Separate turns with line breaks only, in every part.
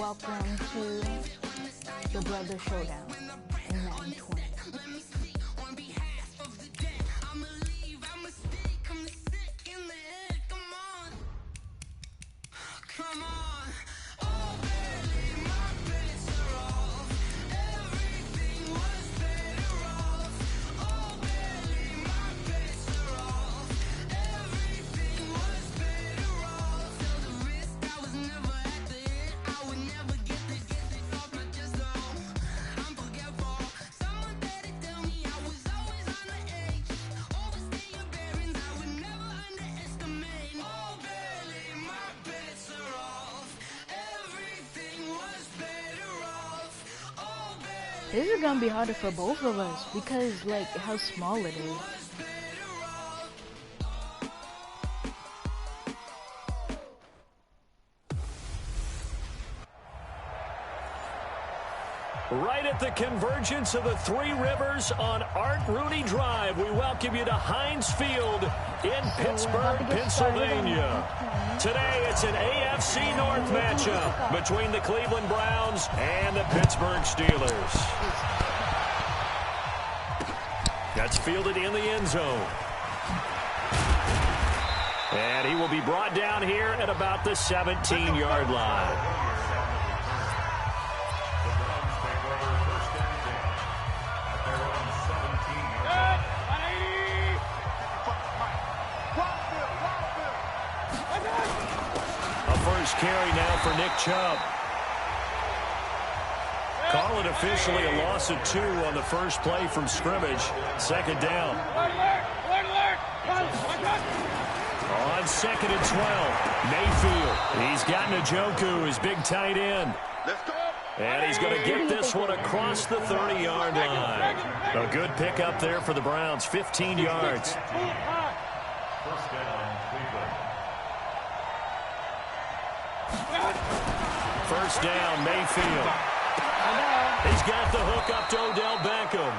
welcome to the Brother Showdown in Madden 20. This is gonna be harder for both of us because, like, how small it is.
Right at the convergence of the Three Rivers on Art Rooney Drive, we welcome you to Heinz Field in Pittsburgh, Pennsylvania. Today, it's an AFC North matchup between the Cleveland Browns and the Pittsburgh Steelers. That's fielded in the end zone. And he will be brought down here at about the 17-yard line. First carry now for Nick Chubb. Call it officially a loss of 2 on the first play from scrimmage. Second down. On 2nd and 12, Mayfield. He's got Njoku, his big tight end. And he's going to get this one across the 30-yard line. A good pickup there for the Browns, 15 yards.
First down, Cleveland.
First down, Mayfield. He's got the hook up to Odell Beckham.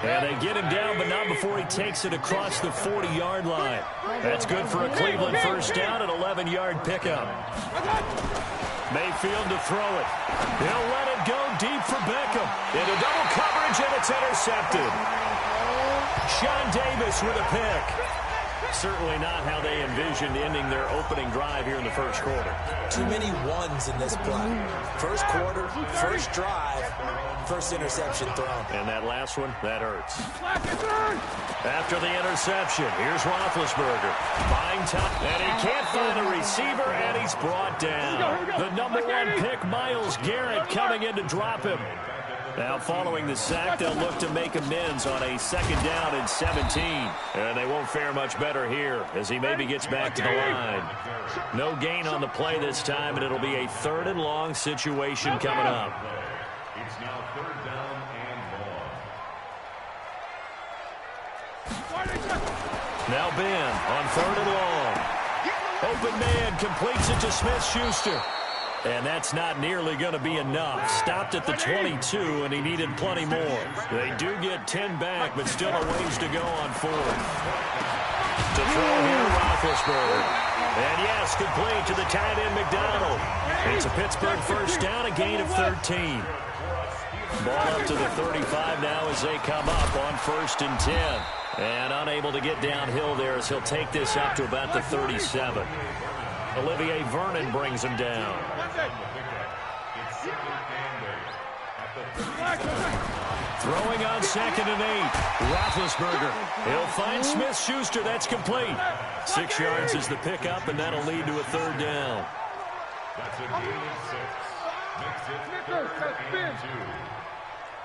And they get him down, but not before he takes it across the 40-yard line. That's good for a Cleveland first down, an 11-yard pickup. Mayfield to throw it. He'll let it go deep for Beckham. Into double coverage, and it's intercepted. Sean Davis with a pick. Certainly not how they envisioned ending their opening drive here in the first quarter.
Too many ones in this play. First quarter, first drive, first interception thrown.
And that last one, that hurts. After the interception, here's Roethlisberger. Buying time, and he can't find a receiver, and he's brought down. The number 1 pick, Myles Garrett, coming in to drop him. Now, following the sack, they'll look to make amends on a 2nd down and 17. And they won't fare much better here as he maybe gets back to the line. No gain on the play this time, and it'll be a 3rd and long situation coming up.
It's now 3rd down and long.
Now Ben on 3rd and long. Open man completes it to Smith-Schuster. And that's not nearly going to be enough. Stopped at the 22, and he needed plenty more. They do get 10 back, but still a ways to go on 4th. To throw here, Roethlisberger. And yes, complete to the tight end, McDonald. It's a Pittsburgh first down, a gain of 13. Ball up to the 35 now as they come up on 1st and 10. And unable to get downhill there as he'll take this up to about the 37. Olivier Vernon brings him down. Throwing on 2nd and 8. Roethlisberger. He'll find Smith-Schuster. That's complete. 6 yards is the pickup, and that'll lead to a 3rd down.
That's a gain of 6. Makes it 3rd and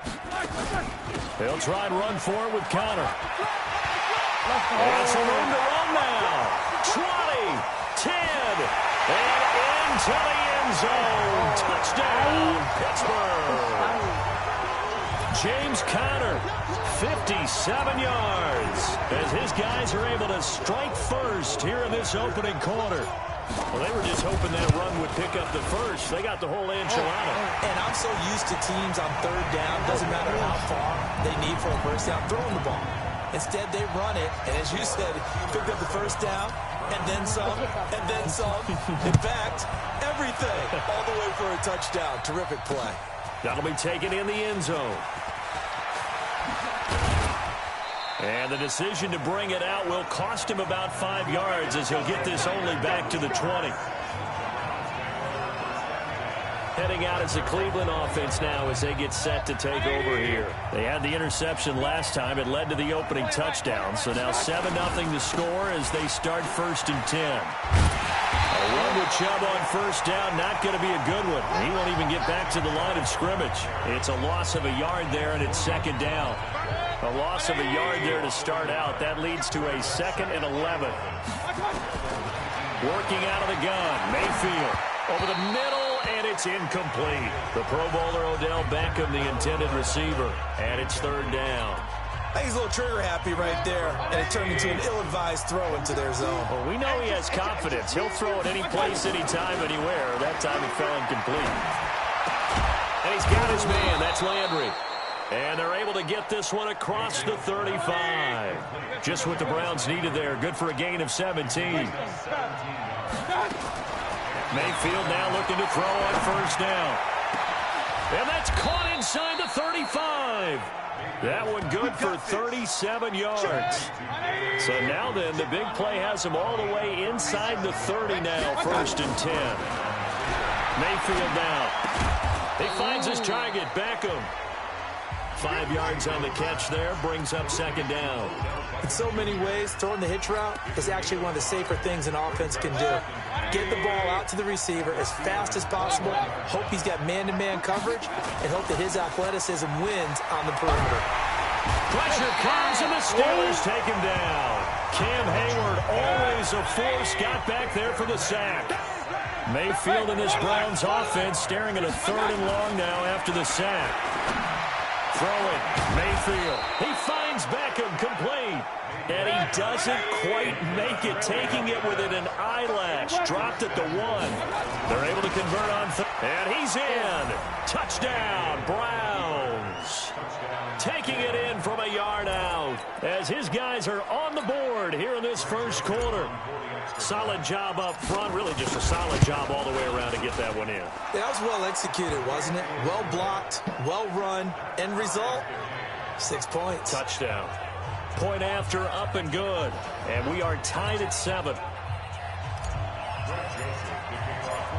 2.
They'll try and run for it with Connor. And some room to run now. 20, 10, and into the end zone. Touchdown, Pittsburgh. James Conner, 57 yards, as his guys are able to strike first here in this opening quarter. Well, they were just hoping that run would pick up the first. They got the whole enchilada.
And I'm so used to teams on 3rd down, doesn't matter how far they need for a first down, throwing the ball. Instead, they run it, and as you said, picked up the first down, and then some, and then some. In fact, everything, all the way for a touchdown. Terrific play.
That'll be taken in the end zone. And the decision to bring it out will cost him about 5 yards as he'll get this only back to the 20. Heading out as the Cleveland offense now as they get set to take over here. They had the interception last time. It led to the opening touchdown. So now 7-0 to score as they start 1st and 10. A run with Chubb on first down, not going to be a good one. He won't even get back to the line of scrimmage. It's a loss of a yard there, and it's 2nd down. A loss of a yard there to start out. That leads to a 2nd and 11. Working out of the gun, Mayfield over the middle, and it's incomplete. The Pro Bowler Odell Beckham, the intended receiver, and it's 3rd down.
I think he's a little trigger happy right there, and it turned into an ill-advised throw into their zone.
Well, we know he has confidence. He'll throw it any place, anytime, anywhere. That time it fell incomplete. And he's got his man. That's Landry. And they're able to get this one across the 35. Just what the Browns needed there. Good for a gain of 17. Mayfield now looking to throw on first down. And that's caught inside the 35. That one good for 37 yards. So now then, the big play has him all the way inside the 30 now, 1st and 10. Mayfield now. He finds his target, Beckham. 5 yards on the catch there, brings up 2nd down.
In so many ways, throwing the hitch route is actually one of the safer things an offense can do. Get the ball out to the receiver as fast as possible, hope he's got man-to-man coverage, and hope that his athleticism wins on the perimeter.
Pressure comes, and the Steelers take him down. Cam Hayward, always a force, got back there for the sack. Mayfield in this Browns offense staring at a 3rd and long now after the sack. Throwing, Mayfield. He finds Beckham complete. And he doesn't quite make it, taking it within an eyelash. Dropped at the 1. They're able to convert on and he's in. Touchdown, Browns. Taking it in from a yard out as his guys are on the board here in this 1st quarter. Solid job up front, really just a solid job all the way around to get that one in.
Yeah, that was well executed, wasn't it? Well blocked, well run, end result, 6 points.
Touchdown. Point after, up and good. And we are tied at 7.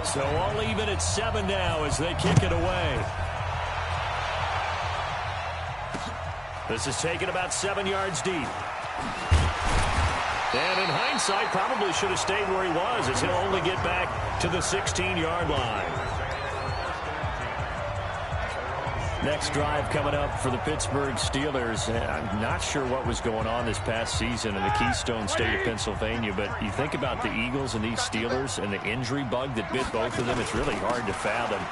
So all even at 7 now as they kick it away. This is taken about 7 yards deep. And in hindsight, probably should have stayed where he was as he'll only get back to the 16-yard line. Next drive coming up for the Pittsburgh Steelers. I'm not sure what was going on this past season in the Keystone State of Pennsylvania, but you think about the Eagles and these Steelers and the injury bug that bit both of them, it's really hard to fathom.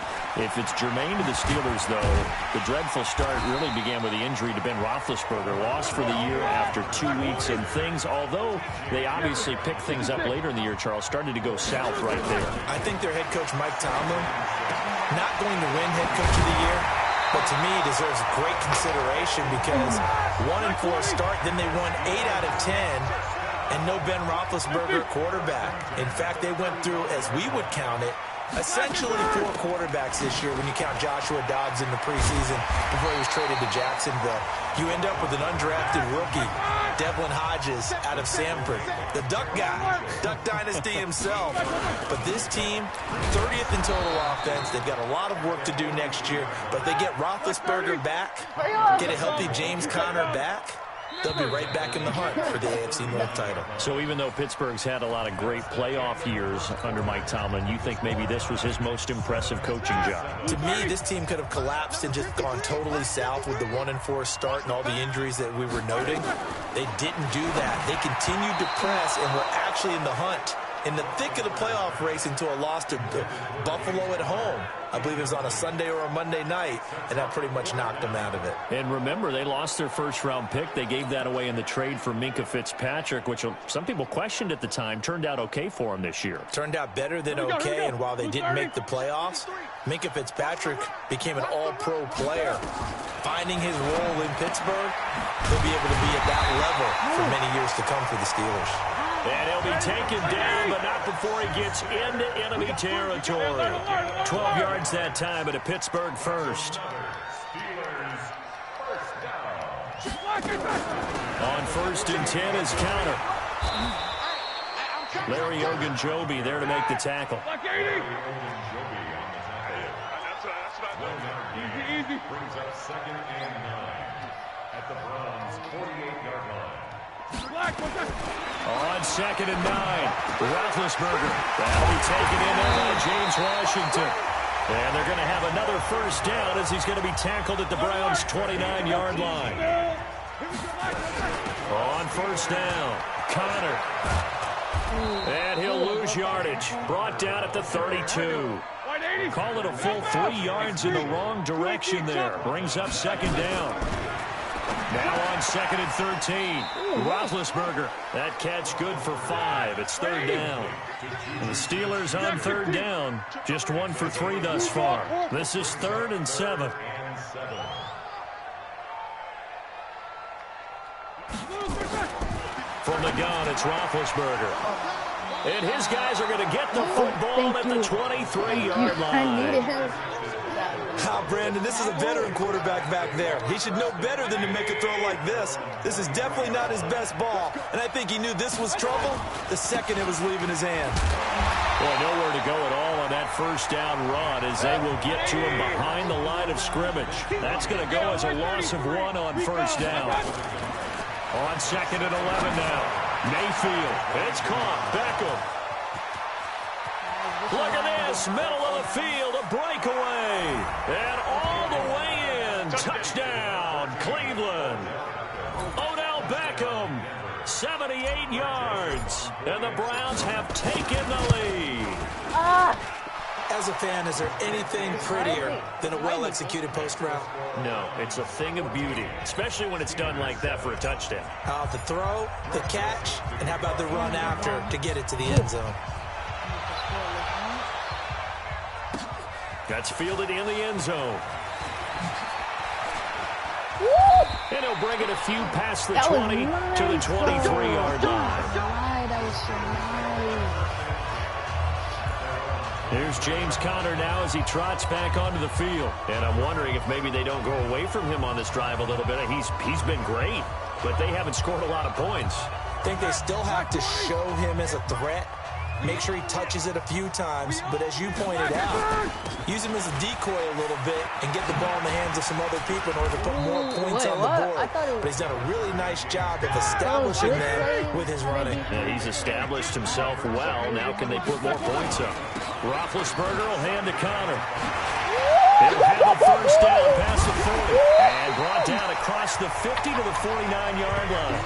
If it's germane to the Steelers, though, the dreadful start really began with the injury to Ben Roethlisberger, lost for the year after 2 weeks, and things, although they obviously picked things up later in the year, Charles, started to go south right there.
I think their head coach, Mike Tomlin, not going to win head coach of the year, but to me deserves great consideration because 1-4 start, then they won 8 out of 10, and no Ben Roethlisberger quarterback. In fact, they went through, as we would count it, essentially 4 quarterbacks this year when you count Joshua Dobbs in the preseason before he was traded to Jacksonville. You end up with an undrafted rookie, Devlin Hodges out of Sanford, the Duck guy, Duck Dynasty himself. But this team, 30th in total offense. They've got a lot of work to do next year, but they get Roethlisberger back, get a healthy James Conner back, they'll be right back in the hunt for the AFC North title.
So even though Pittsburgh's had a lot of great playoff years under Mike Tomlin, you think maybe this was his most impressive coaching job?
To me, this team could have collapsed and just gone totally south with the 1-4 start and all the injuries that we were noting. They didn't do that. They continued to press and were actually in the hunt in the thick of the playoff race into a loss to Buffalo at home. I believe it was on a Sunday or a Monday night, and that pretty much knocked them out of it.
And remember, they lost their first-round pick. They gave that away in the trade for Minkah Fitzpatrick, which some people questioned at the time. Turned out okay for him this year.
Turned out better than okay, and while they didn't make the playoffs, Minkah Fitzpatrick became an all-pro player. Finding his role in Pittsburgh, he'll be able to be at that level for many years to come for the Steelers.
And he'll be taken down, but not before he gets into enemy territory. 12 yards that time, but a Pittsburgh first. On 1st and 10 is counter. Larry Ogunjobi there to make the tackle.
Brings up 2nd and 9 at the Browns' 48-yard line.
On 2nd and 9, Roethlisberger. That'll be taken in there by James Washington. And they're going to have another first down as he's going to be tackled at the Browns' 29-yard line. On 1st down, Connor. And he'll lose yardage. Brought down at the 32. Call it a full 3 yards in the wrong direction there. Brings up 2nd down. Now on 2nd and 13. Roethlisberger. That catch good for 5. It's 3rd down. And the Steelers on 3rd down. Just 1 for 3 thus far. This is 3rd and 7. From the gun, it's Roethlisberger. And his guys are going to get the football at the 23-yard line.
Brandon, this is a veteran quarterback back there. He should know better than to make a throw like this. This is definitely not his best ball, and I think he knew this was trouble the second it was leaving his hand.
Well, nowhere to go at all on that first down run as they will get to him behind the line of scrimmage. That's going to go as a loss of 1 on 1st down. On 2nd and 11 now. Mayfield. It's caught. Beckham. Look at this. Middle of the field. A breakaway. And all the way in. Touchdown. Cleveland. Odell Beckham. 78 yards. And the Browns have taken the lead.
As a fan, is there anything prettier than a well-executed post route?
No, it's a thing of beauty, especially when it's done like that for a touchdown.
The throw, the catch, and how about the run after to get it to the end zone?
That's fielded in the end zone. And he'll bring it a few past the 20 to the 23-yard line.
That was so nice.
Here's James Conner now as he trots back onto the field. And I'm wondering if maybe they don't go away from him on this drive a little bit. He's been great, but they haven't scored a lot of points.
I think they still have to show him as a threat. Make sure he touches it a few times, but as you pointed out, use him as a decoy a little bit and get the ball in the hands of some other people in order to put more points on the board. But he's done a really nice job of establishing them with his running.
Yeah, he's established himself well. Now can they put more points up? Roethlisberger will hand to Connor. He'll have a first down past the 40. And brought down across the 50 to the 49-yard line.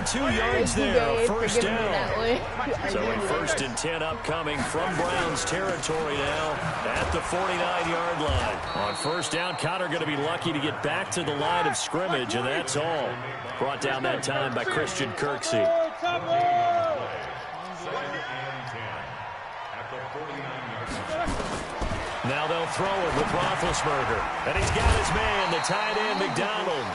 22 yards there, first down. So a 1st and 10 upcoming from Browns territory now at the 49-yard line. On 1st down, Connor going to be lucky to get back to the line of scrimmage, and that's all. Brought down that time by Christian Kirksey. Now they'll throw it with Roethlisberger. And he's got his man, the tight end, McDonald.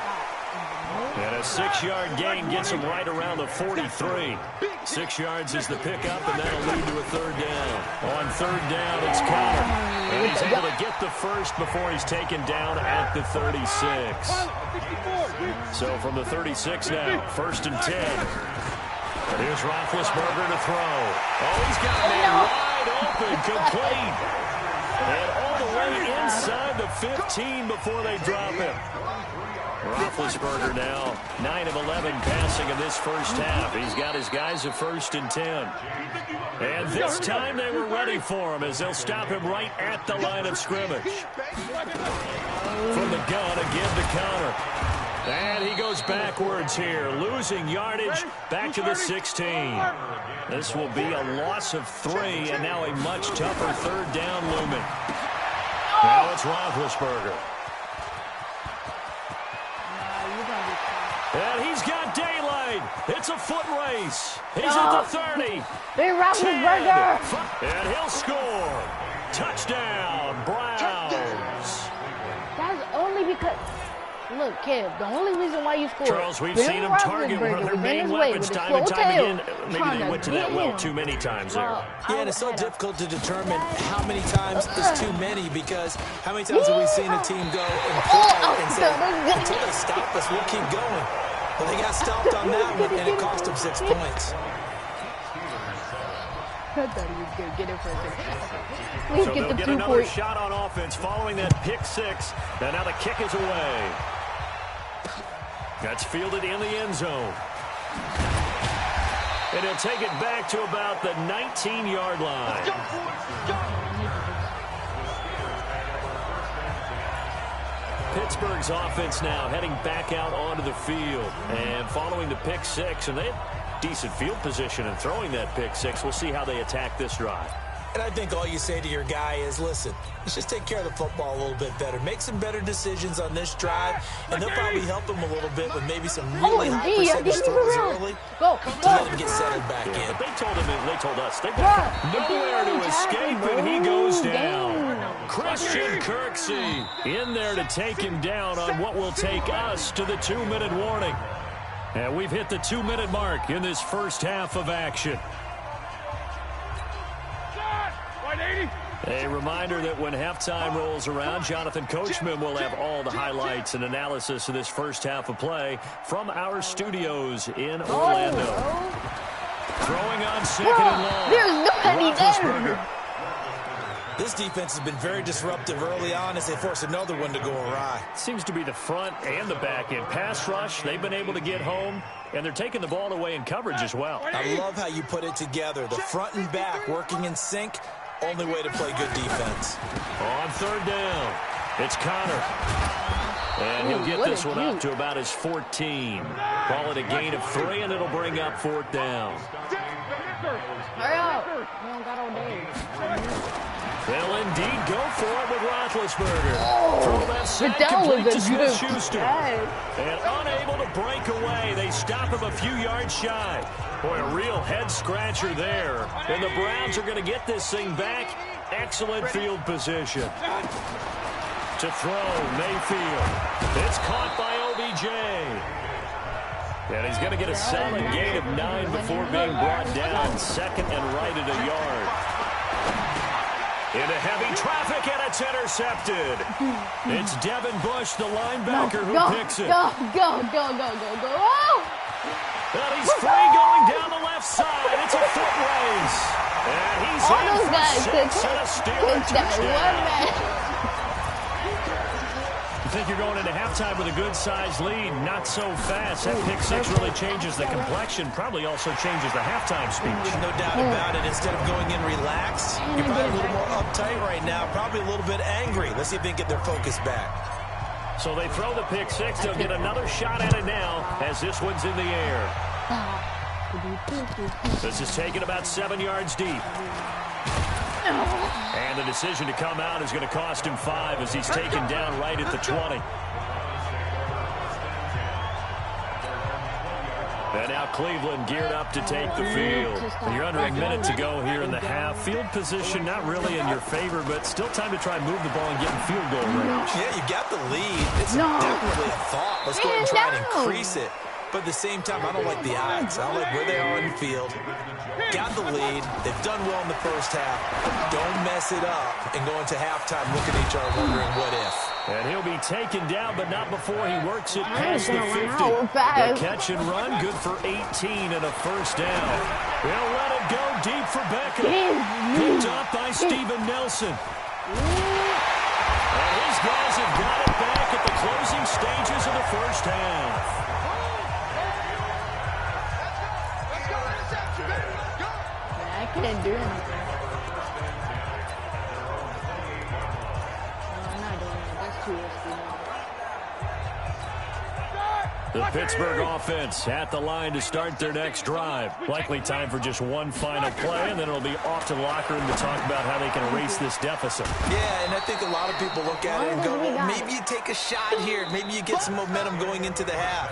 And a 6-yard gain gets him right around the 43. 6 yards is the pickup, and that'll lead to a 3rd down. On 3rd down, it's Connor. And he's able to get the first before he's taken down at the 36. So from the 36 now, 1st and 10. And here's Roethlisberger to throw. Oh, he's got a man wide open, complete. And all the way inside the 15 before they drop him. Roethlisberger now 9 of 11 passing in this first half. He's got his guys at 1st and 10. And this time they were ready for him as they'll stop him right at the line of scrimmage. From the gun again to Connor. And he goes backwards here, losing yardage back to the 16. This will be a loss of 3, and now a much tougher third down looming. Now it's Roethlisberger. And he's got daylight. It's a foot race. He's at the 30.
Big Roethlisberger.
And he'll score. Touchdown, Browns.
That's only because... Look, Kev, the only reason why you scored...
Charles, we've seen him target one of their main weapons time and time again. Maybe they went to that well too many times there.
Yeah, and it's so difficult to determine how many times is too many, because how many times have we seen a team go and play and say, until they stop us, we'll keep going. But they got stopped on that one, and it cost them 6 points.
I thought he was going to get it for a second.
So they'll get another shot on offense following that pick 6. And now the kick is away. That's fielded in the end zone. And he'll take it back to about the 19-yard line. Pittsburgh's offense now heading back out onto the field. And following the pick 6, and they had decent field position in throwing that pick 6. We'll see how they attack this drive.
And I think all you say to your guy is, listen, let's just take care of the football a little bit better. Make some better decisions on this drive, and they'll probably help him a little bit with maybe some really high percentage throws early to let him get settled back in.
But they told us they've got nowhere to escape, and he goes down. Christian Kirksey in there to take him down on what will take us to the 2-minute warning. And we've hit the 2-minute mark in this first half of action. A reminder that when halftime rolls around, Jonathan Coachman will have all the highlights and analysis of this first half of play from our studios in Orlando. Throwing on 2nd and long.
There's nobody there.
This defense has been very disruptive early on as they force another one to go awry.
Seems to be the front and the back end. Pass rush, they've been able to get home, and they're taking the ball away in coverage as well.
I love how you put it together. The front and back working in sync. Only way to play good defense.
On 3rd down, it's Connor. And he'll get this one up to about his 14. Call it a gain of 3, and it'll bring up 4th down.
Hurry up. We don't got all day.
They'll indeed go for it with Roethlisberger. Throw that sack
that was
complete
a
to
beautiful
Smith-Schuster. And unable to break away. They stop him a few yards shy. Boy, a real head-scratcher there. And the Browns are going to get this thing back. Excellent field position. To throw, Mayfield. It's caught by OBJ. And he's going to get a solid gain of 9 before being brought down. 2nd and right at a yard. Into heavy traffic, and it's intercepted. It's Devin Bush, the linebacker, who picks it.
Go. Oh!
And he's free going down the left side. It's a foot race. And he's in for 6 and a steal touchdown. You think you're going into halftime with a good-sized lead. Not so fast. That pick 6 really changes the complexion. Probably also changes the halftime speech.
No doubt about it. Instead of going in relaxed, you're probably a little more uptight right now. Probably a little bit angry. Let's see if they can get their focus back.
So they throw the pick 6. They'll get another shot at it now as this one's in the air. This is taken about 7 yards deep. And the decision to come out is going to cost him 5 as he's taken down right at the 20. And now Cleveland geared up to take the field. And you're under a minute to go here in the half. Field position not really in your favor, but still time to try and move the ball and get in field goal range.
Yeah, you got the lead. It's definitely a thought. Let's go ahead and try and increase it. But at the same time, I don't like the odds. I don't like where they are on the field. Got the lead. They've done well in the first half. Don't mess it up and go into halftime looking at each other wondering what if.
And he'll be taken down, but not before he works it past the 50. The catch and run, good for 18 and a first down. They'll let it go deep for Beckham. Picked up by Steven Nelson. And his guys have got it back at the closing stages of the first half.
I couldn't do anything. I'm not doing it. That's too risky.
The Pittsburgh offense at the line to start their next drive. Likely time for just one final play, and then it'll be off to the locker room to talk about how they can erase this deficit.
Yeah, and I think a lot of people look at it and go, well, maybe you take a shot here. Maybe you get some momentum going into the half.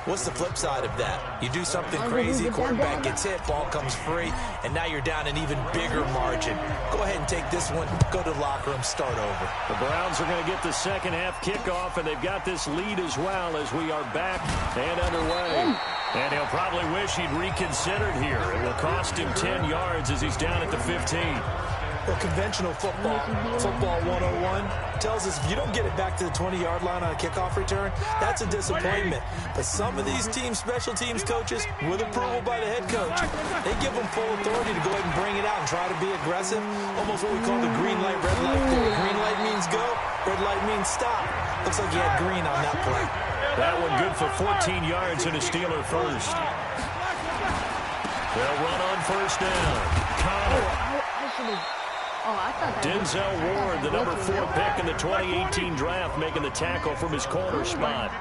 What's the flip side of that? You do something crazy, quarterback gets hit, ball comes free, and now you're down an even bigger margin. Go ahead and take this one, go to the locker room, start over.
The Browns are going to get the second half kickoff, and they've got this lead as well as we are back and underway. And he'll probably wish he'd reconsidered here. It will cost him 10 yards as he's down at the 15.
Well, conventional football 101, tells us if you don't get it back to the 20-yard line on a kickoff return, that's a disappointment. But some of these teams, special teams coaches, with approval by the head coach, they give them full authority to go ahead and bring it out and try to be aggressive. Almost what we call the green light, red light theory. Green light means go, red light means stop. Looks like you had green on that play.
That one good for 14 yards and a Steeler first. They'll run on first down. Connor. Denzel Ward, the number 4 pick in the 2018 draft, making the tackle from his corner spot.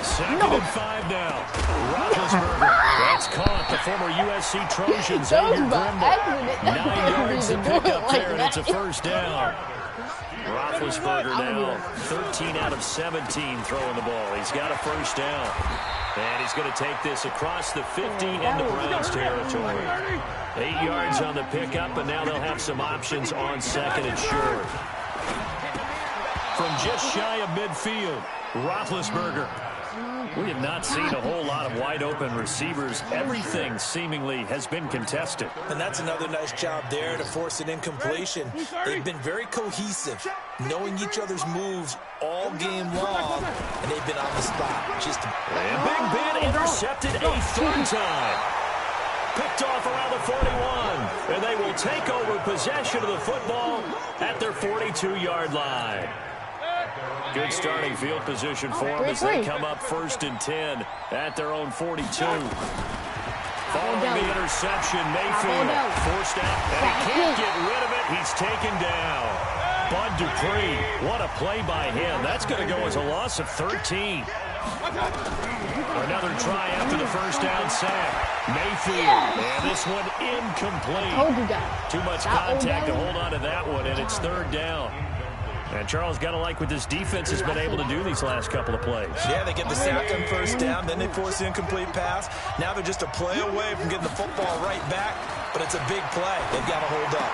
Second and 5 now. Roethlisberger. That's caught. The former USC Trojan, Xavier Grimble. 9 yards to pick up there, and it's a first down. Roethlisberger now 13 out of 17 throwing the ball. He's got a first down. And he's going to take this across the 50 into Browns territory. 8 yards on the pickup, and now they'll have some options on second and short. From just shy of midfield, Roethlisberger. We have not seen a whole lot of wide-open receivers. Everything seemingly has been contested.
And that's another nice job there to force an incompletion. They've been very cohesive, knowing each other's moves all game long, and they've been on the spot.
And Big Ben intercepted a third time. Picked off around the 41, and they will take over possession of the football at their 42-yard line. Good starting field position for them as they come up first and 10 at their own 42. Following the interception, Mayfield forced out, and he can't get rid of it. He's taken down. Bud Dupree, what a play by him. That's going to go as a loss of 13. Another try after the first down sack. Mayfield, and this one incomplete. Too much contact to hold on to that one, and it's third down. And Charles, got to like what this defense has been able to do these last couple of plays.
Yeah, they get the sack on first down, then they force the incomplete pass. Now they're just a play away from getting the football right back, but it's a big play. They've got to hold up.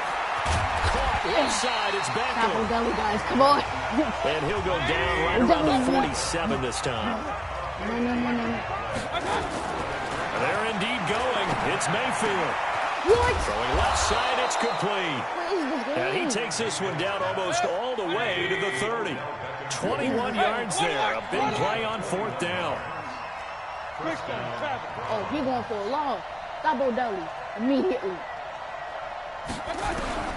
Caught inside, it's Beckham.
Guys, come on.
And he'll go down right around the 47 this time. They're indeed going. It's Mayfield.
What?
Throwing left side, it's complete. And he takes this one down almost all the way to the 30. 21 yards there. A big play on fourth down.
Oh, he going for a long. Stop O'Donnell immediately.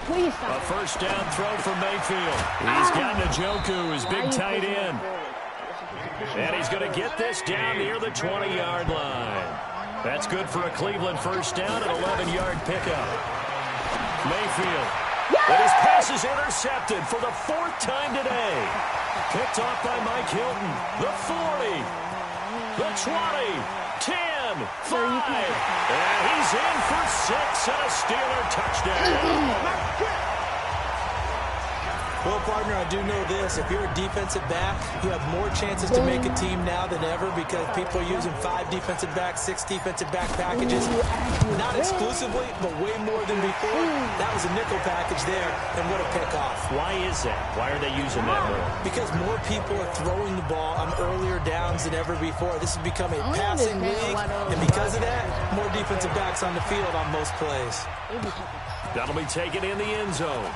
Please stop.
A first down throw from Mayfield. He's got Njoku, his big tight end. And he's going to get this down near the 20-yard line. That's good for a Cleveland first down, an 11-yard pickup. Mayfield. And his pass is intercepted for the 4th time today. Picked off by Mike Hilton. The 40. The 20. 10. 5. And he's in for 6 and a Steeler touchdown.
Well, partner, I do know this. If you're a defensive back, you have more chances to make a team now than ever because people are using 5 defensive backs, 6 defensive back packages. Not exclusively, but way more than before. That was a nickel package there, and what a pickoff.
Why is that? Why are they using that more?
Because more people are throwing the ball on earlier downs than ever before. This has become a passing league, and because of that, more defensive backs on the field on most plays.
That'll be taken in the end zone.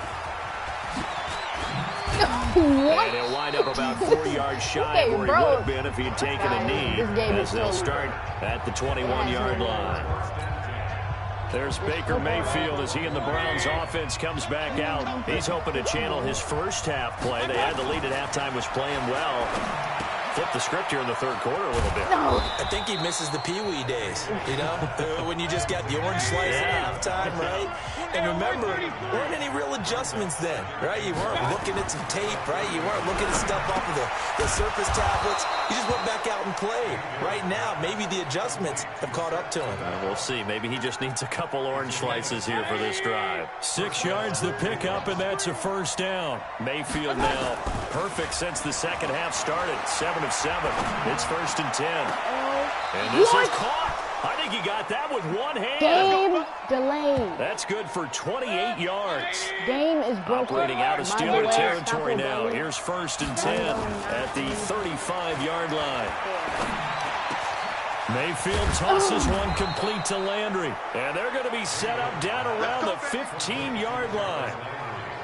What?
And he'll wind up about 4 yards shy of where he would have been if he had taken a knee, as they'll start at the 21-yard line. There's Baker Mayfield as he and the Browns offense comes back out. He's hoping to channel his first half play. They had the lead at halftime, was playing well. flip the script here in the third quarter a little bit.
No.
I think he misses the Pee-wee days, you know, when you just got the orange slice at halftime, right? And remember, there weren't any real adjustments then, right? You weren't looking at some tape, right? You weren't looking at stuff off of the surface tablets. You just went back out and played. Right now, maybe the adjustments have caught up to him.
We'll see. Maybe he just needs a couple orange slices here for this drive. 6 yards to pick up, and that's a first down. Mayfield now perfect since the second half started. 7 of 7. It's 1st and 10. And this is caught. I think he got that with one hand.
Game delayed.
That's good for 28 yards.
Game is broken.
Operating out of Steeler territory now. Here's 1st and 10 at the 35-yard line. Mayfield tosses one complete to Landry. And they're going to be set up down around the 15-yard line.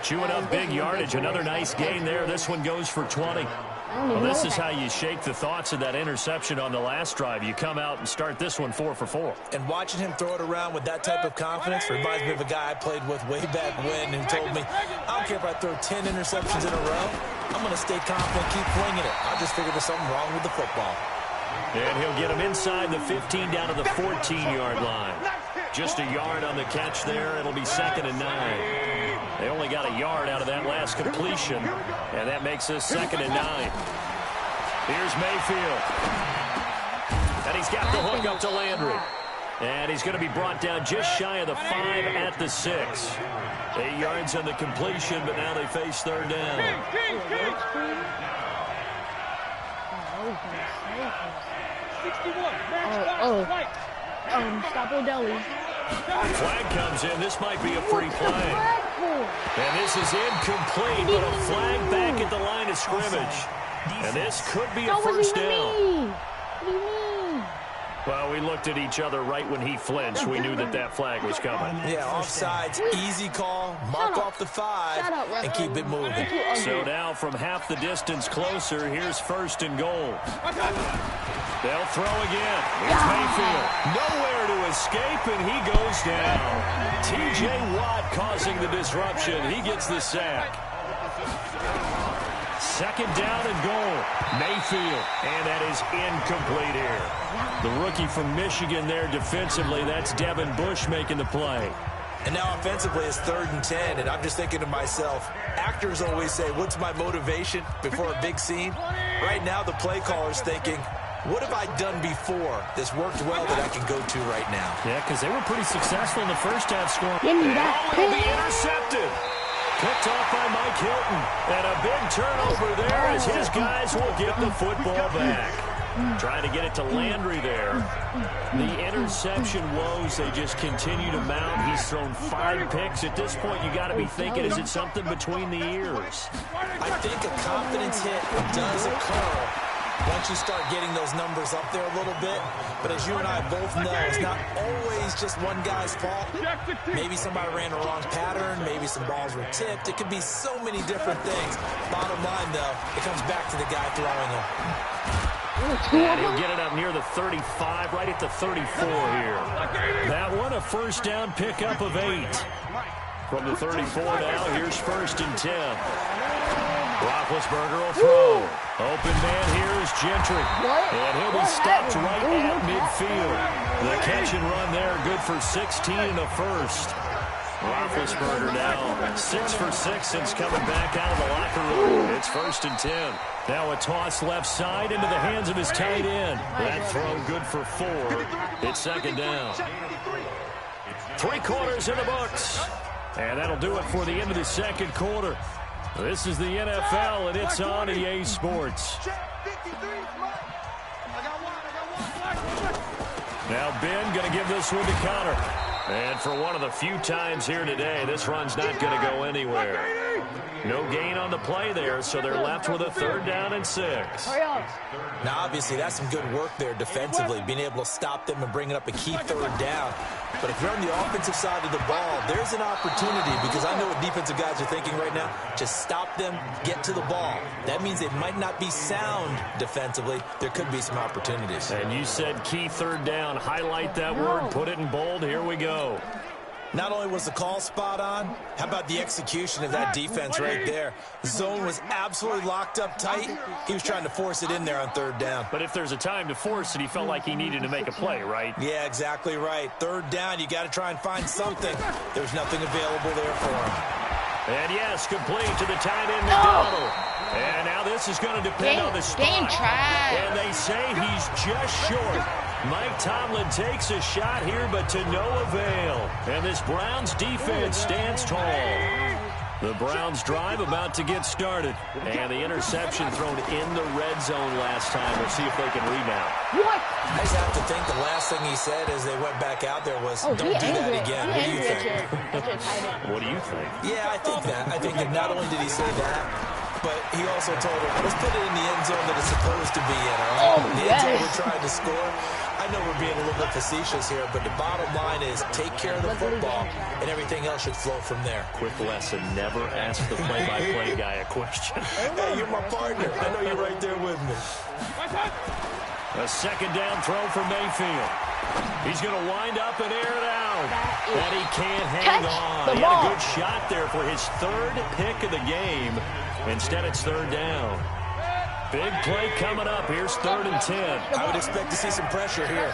Chewing up big yardage. Another nice gain there. This one goes for 20. Well, this is how you shake the thoughts of that interception on the last drive. You come out and start this one 4 for 4.
And watching him throw it around with that type of confidence reminds me of a guy I played with way back when who told me, I don't care if I throw 10 interceptions in a row. I'm going to stay confident, keep flinging it. I just figured there's something wrong with the football.
And he'll get him inside the 15 down to the 14-yard line. Just a yard on the catch there. It'll be 2nd and 9. They only got a yard out of that last completion, and that makes this 2nd and 9. Here's Mayfield. And he's got the hook up to Landry. And he's going to be brought down just shy of the 5 at the 6. 8 yards on the completion, but now they face 3rd down.
Stop O'Delly.
Flag comes in. This might be a free play. And this is incomplete, but a flag back at the line of scrimmage. And this could be a first down.
What do you mean?
Well, we looked at each other right when he flinched. We knew that that flag was coming.
Yeah, offsides, easy call, mark off the 5, and keep it moving.
So now from half the distance closer, here's 1st and goal. They'll throw again. It's Mayfield. Nowhere to escape, and he goes down. T.J. Watt causing the disruption. He gets the sack. 2nd down and goal. Mayfield, and that is incomplete here. The rookie from Michigan there defensively. That's Devin Bush making the play.
And now offensively it's 3rd and 10, and I'm just thinking to myself, actors always say, what's my motivation before a big scene? Right now the play caller's thinking, what have I done before this worked well that I can go to right now?
Yeah, because they were pretty successful in the first half scoring.
Give me that.
Will be intercepted. Picked off by Mike Hilton. And a big turnover there as his guys will get the football back. Trying to get it to Landry there. The interception woes, they just continue to mount. He's thrown 5 picks. At this point, you got to be thinking, is it something between the ears?
I think a confidence hit does occur once you start getting those numbers up there a little bit. But as you and I both know, it's not always just one guy's fault. Maybe somebody ran a wrong pattern. Maybe some balls were tipped. It could be so many different things. Bottom line, though, it comes back to the guy throwing them.
And he'll get it up near the 35, right at the 34 here. That one, a first down pickup of 8. From the 34 now, here's 1st and 10. Roethlisberger will throw. Open man here is Gentry. And he'll be stopped right at midfield. The catch and run there, good for 16 and a first. Roethlisberger now 6 for 6 since coming back out of the locker room. It's 1st and 10. Now a toss left side into the hands of his tight end. That throw good for 4. It's 2nd down. 3 quarters in the books. And that'll do it for the end of the second quarter. This is the NFL, and it's on EA Sports. Now Ben going to give this one to Connor. And for one of the few times here today, this run's not going to go anywhere. No gain on the play there, so they're left with a 3rd down and 6.
Now, obviously, that's some good work there defensively, being able to stop them and bring it up a key 3rd down. But if you're on the offensive side of the ball, there's an opportunity, because I know what defensive guys are thinking right now. Just stop them, get to the ball. That means they might not be sound defensively. There could be some opportunities.
And you said key 3rd down. Highlight that word, put it in bold. Here we go.
Not only was the call spot on, how about the execution of that defense right there? The zone was absolutely locked up tight. He was trying to force it in there on third down.
But if there's a time to force it, he felt like he needed to make a play, right?
Yeah, exactly right. Third down, you got to try and find something. There's nothing available there for him.
And yes, complete to the tight end, McDonald. And now this is going to depend on the spot. And they say he's just short. Mike Tomlin takes a shot here, but to no avail. And this Browns defense stands tall. The Browns drive about to get started. And the interception thrown in the red zone last time. We'll see if they can rebound.
What?
I just have to think the last thing he said as they went back out there was, don't do that again. What do you think?
What do you think?
Yeah, I think that. I think that not only did he say that, but he also told him, let's put it in the end zone that it's supposed to be in, all right? The end zone we're trying to score. I know we're being a little bit facetious here, but the bottom line is take care of the football, and everything else should flow from there.
Quick lesson, never ask the play-by-play guy a question.
Hey, you're my partner. I know you're right there with me.
A second down throw for Mayfield. He's going to wind up and air it out. And he can't hang on. He had a good shot there for his third pick of the game. Instead, it's third down. Big play coming up. Here's 3rd and 10.
I would expect to see some pressure here.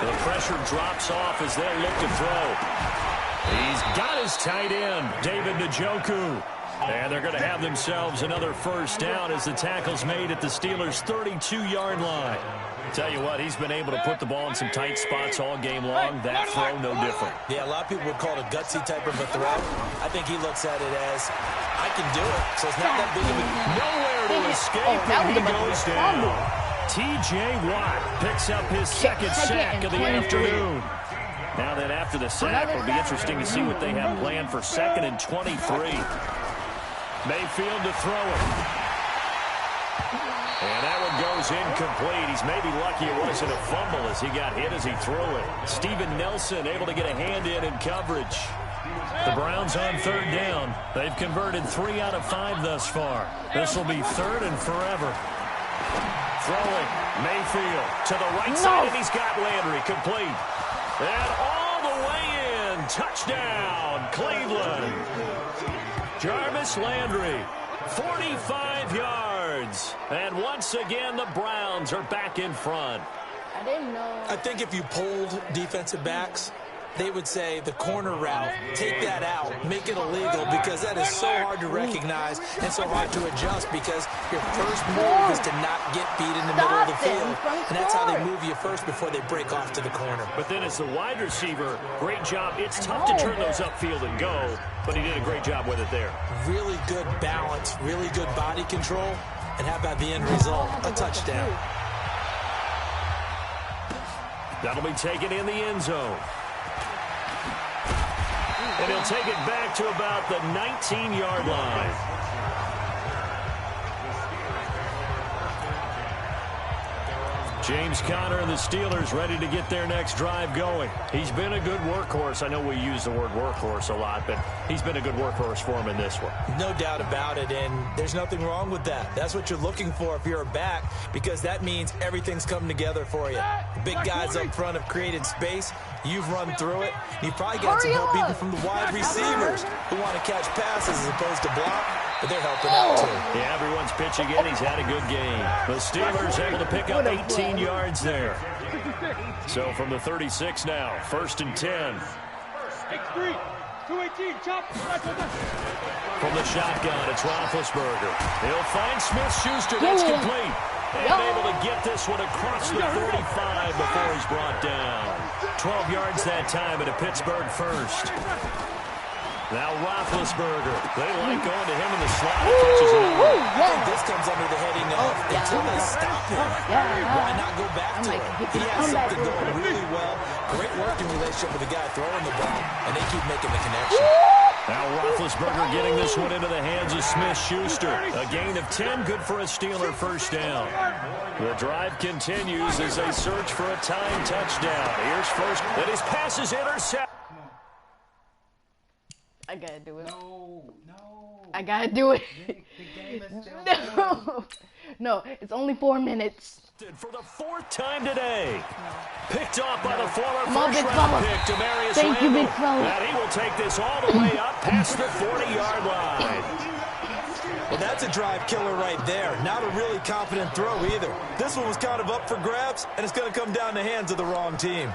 The pressure drops off as they look to throw. He's got his tight end, David Njoku. And they're going to have themselves another first down as the tackle's made at the Steelers' 32-yard line. Tell you what, he's been able to put the ball in some tight spots all game long. That throw, no different.
Yeah, a lot of people would call it a gutsy type of a throw. I think he looks at it as, I can do it, so it's not that big of a...
Nowhere to escape, and he goes down. T.J. Watt picks up his second sack of the afternoon. Now then, after the sack, it'll be interesting to see what they have planned for 2nd and 23. Mayfield to throw it. And that one goes incomplete. He's maybe lucky it wasn't a fumble as he got hit as he threw it. Steven Nelson able to get a hand in coverage. The Browns on 3rd down. They've converted 3 out of 5 thus far. This will be 3rd and forever. Throwing Mayfield to the right side, and he's got Landry complete. And all the way in. Touchdown, Cleveland. Jarvis Landry, 45 yards. And once again, the Browns are back in front.
I didn't know.
I think if you polled defensive backs, they would say the corner route, take that out, make it illegal, because that is so hard to recognize and so hard to adjust, because your first move is to not get beat in the middle of the field. And that's how they move you first before they break off to the corner.
But then as the wide receiver, great job. It's tough to turn those upfield and go, but he did a great job with it there.
Really good balance, really good body control. And how about the end result? A touchdown.
That'll be taken in the end zone. And he'll take it back to about the 19-yard line. James Conner and the Steelers ready to get their next drive going. He's been a good workhorse. I know we use the word workhorse a lot, but he's been a good workhorse for him in this one.
No doubt about it, and there's nothing wrong with that. That's what you're looking for if you're a back, because that means everything's coming together for you. The big guys up front have created space. You've run through it. You've probably got some help even from the wide receivers who want to catch passes as opposed to block, but they're helping out too.
Yeah, everyone's pitching in. He's had a good game. The Steelers able to pick up 18 yards there. So from the 36 now, 1st and 10. From the shotgun, it's Roethlisberger. He'll find Smith-Schuster. That's complete. And able to get this one across the 45 before he's brought down. 12 yards that time at a Pittsburgh first. Now Roethlisberger. They like going to him in the slot. He catches it over.
I think this comes under the heading of until they stop him, why not go back to it? He has something going really well. Great working relationship with the guy throwing the ball, and they keep making the connection.
Now Roethlisberger getting this one into the hands of Smith-Schuster. A gain of 10, good for a Steeler first down. The drive continues as they search for a tying touchdown. Here's first, and his pass is intercepted.
I gotta do it.
No.
I gotta do it.
The game is still
No, it's only 4 minutes.
For the fourth time today. Picked off by the former
on, big
first-round
fella.
pick, Demarius
Thank you,
Randall.
big fella.
And he will take this all the way up past the 40-yard line.
Well, that's a drive killer right there. Not a really confident throw either. This one was kind of up for grabs, and it's going to come down the hands of the wrong team.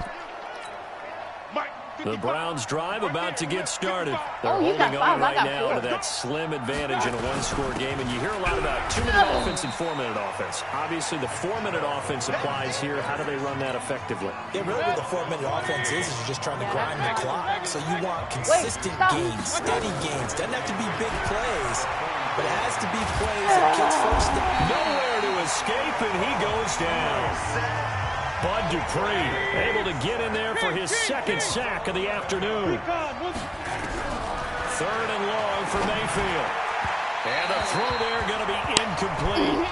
The Browns drive about to get started. They're
Oh, you got
holding
five,
on
I
right
got
now
four.
to that slim advantage in a one-score game. And you hear a lot about 2-minute offense and 4-minute offense. Obviously, the 4-minute offense applies here. How do they run that effectively?
Yeah, really what the 4-minute offense is you're just trying to grind the clock. So you want consistent gains, steady gains. Doesn't have to be big plays, but it has to be plays that gets first down.
Nowhere to escape, and he goes down. Bud Dupree able to get in there for his second sack of the afternoon. 3rd and long for Mayfield. And the throw there going to be incomplete.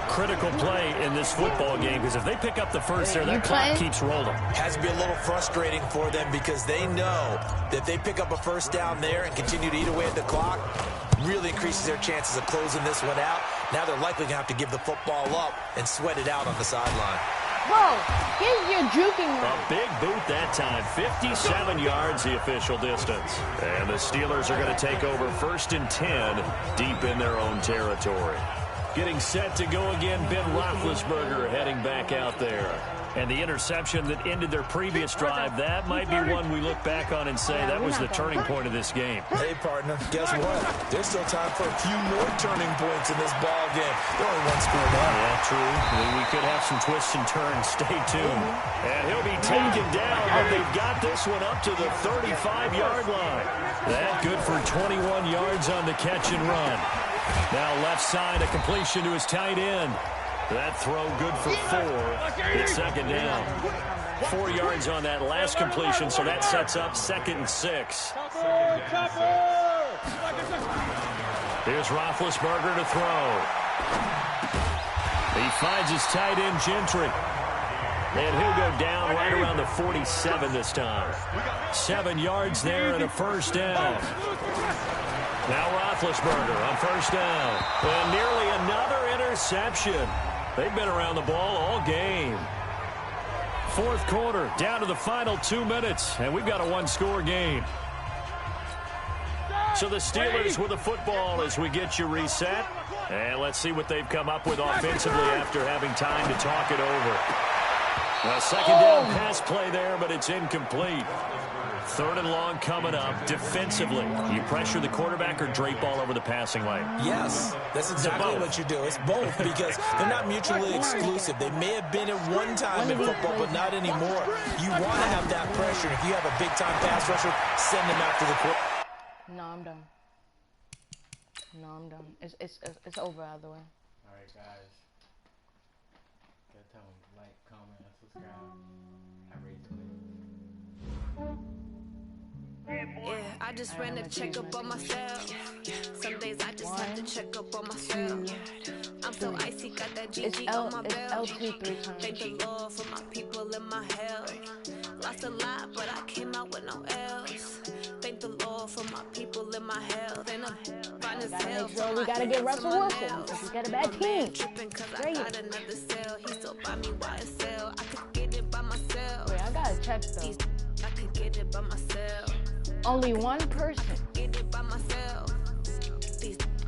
Critical play in this football game, because if they pick up the first there, that clock keeps rolling.
Has to be a little frustrating for them because they know that if they pick up a first down there and continue to eat away at the clock, really increases their chances of closing this one out. Now they're likely going to have to give the football up and sweat it out on the sideline.
Whoa, here's your juking
A
one.
big boot that time. 57 yards the official distance. And the Steelers are going to take over 1st and 10 deep in their own territory. Getting set to go again, Ben Roethlisberger heading back out there. And the interception that ended their previous drive, that might be one we look back on and say that was the turning point of this game.
Hey, partner, guess what? There's still time for a few more turning points in this ball game. They're only one score down.
Yeah, true. We could have some twists and turns. Stay tuned. And he'll be taken down, but they've got this one up to the 35-yard line. That good for 21 yards on the catch and run. Now left side, a completion to his tight end. That throw good for 4. It's 2nd down. 4 yards on that last completion, so that sets up 2nd and 6. Here's Roethlisberger to throw. He finds his tight end, Gentry. And he'll go down right around the 47 this time. 7 yards there and a first down. Now Roethlisberger on first down. And nearly another interception. They've been around the ball all game. 4th quarter, down to the final 2 minutes, and we've got a one-score game. So the Steelers with the football as we get you reset. And let's see what they've come up with offensively after having time to talk it over. A 2nd down pass play there, but it's incomplete. 3rd and long coming up. Defensively, you pressure the quarterback or drape all over the passing lane?
Yes, that's exactly what you do. It's both because they're not mutually exclusive. They may have been at one time in football, but not anymore. You want to have that pressure. If you have a big-time pass rusher, send them after the quarterback.
No, I'm done. No, I'm done. It's over either way.
All right, guys. Gotta tell them like, comment, and subscribe. I rate
Yeah, I just ran a checkup on myself. Some days I just have to check up on myself. I'm so icy, got that GG on my belt. Thank the Lord for my people in my health. Lost a lot, but I came out with no L's. Thank the Lord for my people in my health. And I'm fine as hell.
We gotta get Russell Wilson. We got a bad team.
Tripping cause I got another cell. He still buy me YSL. I could get it by myself.
Wait, I gotta check though.
I could get it by myself.
Only one person.
Get it by myself.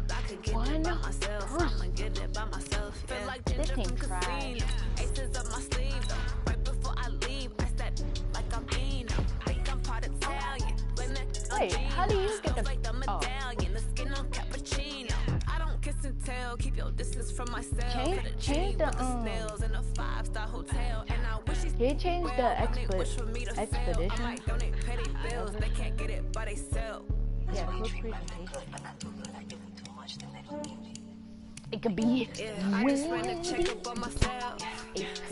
I could get it by myself. I'ma get it by myself. Feel like
This
ginger
team
from
trash.
casino. Aces up my sleeve though. Right before I leave, I step like I'm Eno. Think I'm part Italian.
Wait, how do you get the?
Like the
Oh,
medallion, the skin on cappuccino. I don't kiss and tell. Keep your distance from myself.
Change the
Snails in a 5-star hotel, and I wish
He changed the expedition.
donate petty bills. They can't get it by themselves.
Yeah, whose presentation? It could be
I just ran a checkup on myself.